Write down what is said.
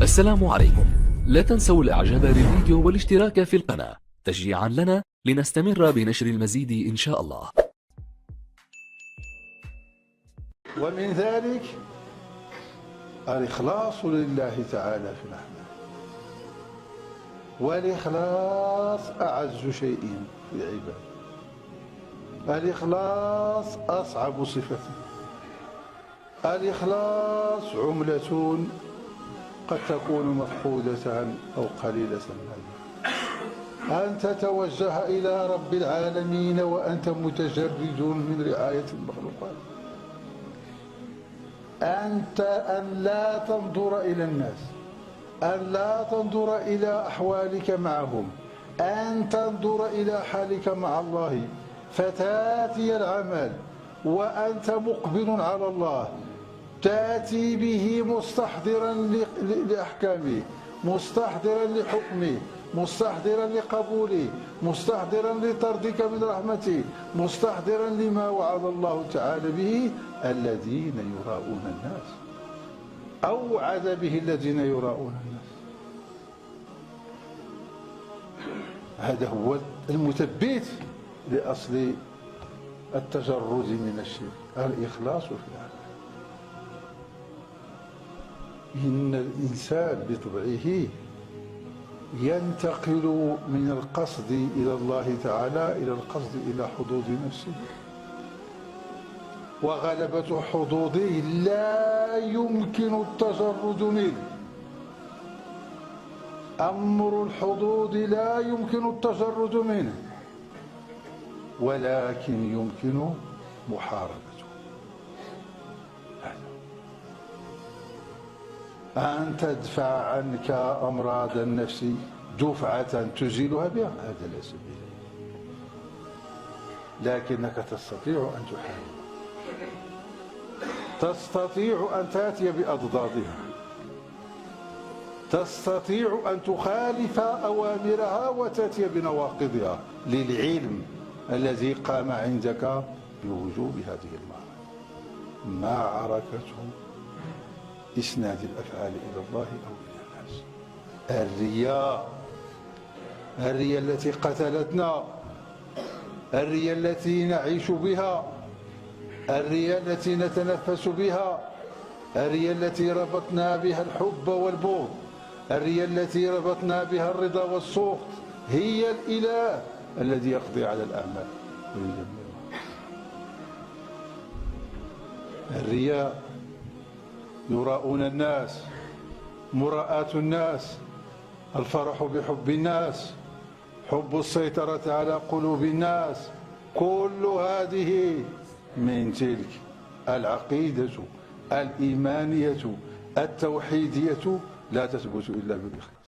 السلام عليكم. لا تنسوا الاعجاب بالفيديو والاشتراك في القناة تشجيعا لنا لنستمر بنشر المزيد ان شاء الله. ومن ذلك الإخلاص لله تعالى في الأعمال، والإخلاص أعز شيء في العباد. الإخلاص أصعب صفة. الإخلاص عملة قد تكون مفقودة أو قليلة أن تتوجه إلى رب العالمين وأنت متجرد من رعاية المخلوقات، أن لا تنظر إلى الناس، أن لا تنظر إلى أحوالك معهم، أن تنظر إلى حالك مع الله، فتاتي العمل وأنت مقبل على الله، تأتي به مستحضرا لأحكامه، مستحضرا لحكمه، مستحضرا لقبوله، مستحضرا لطردك من رحمته، مستحضرا لما وعد الله تعالى به الذين يراؤون الناس، أوعد به الذين يراؤون الناس. هذا هو المثبت لأصل التجرد من الشرك، الإخلاص في العمل. إن الإنسان بطبعه ينتقل من القصد إلى الله تعالى إلى القصد إلى حدود نفسه، وغلبة حدوده لا يمكن التجرد منه. أمر الحدود لا يمكن التجرد منه، ولكن يمكن محاربته. أن تدفع عنك أمراض النفس دفعة تزيلها بها، هذا لا سبيل، لكنك تستطيع أن تحارب، تستطيع أن تأتي بأضدادها، تستطيع أن تخالف أوامرها وتأتي بنواقضها للعلم الذي قام عندك بوجوب هذه المعركة، معركة إسناد الأفعال إلى الله أو إلى الناس. الرياء التي قتلتنا، الرياء التي نعيش بها، الرياء التي نتنفس بها، الرياء التي ربطنا بها الحب والبغض، الرياء التي ربطنا بها الرضا والسخط، هي الإله الذي يقضي على الأعمال ويدمرها. الرياء يراؤون الناس، مراءة الناس، الفرح بحب الناس، حب السيطرة على قلوب الناس، كل هذه من تلك العقيدة الإيمانية التوحيدية لا تثبت إلا بالإخلاص.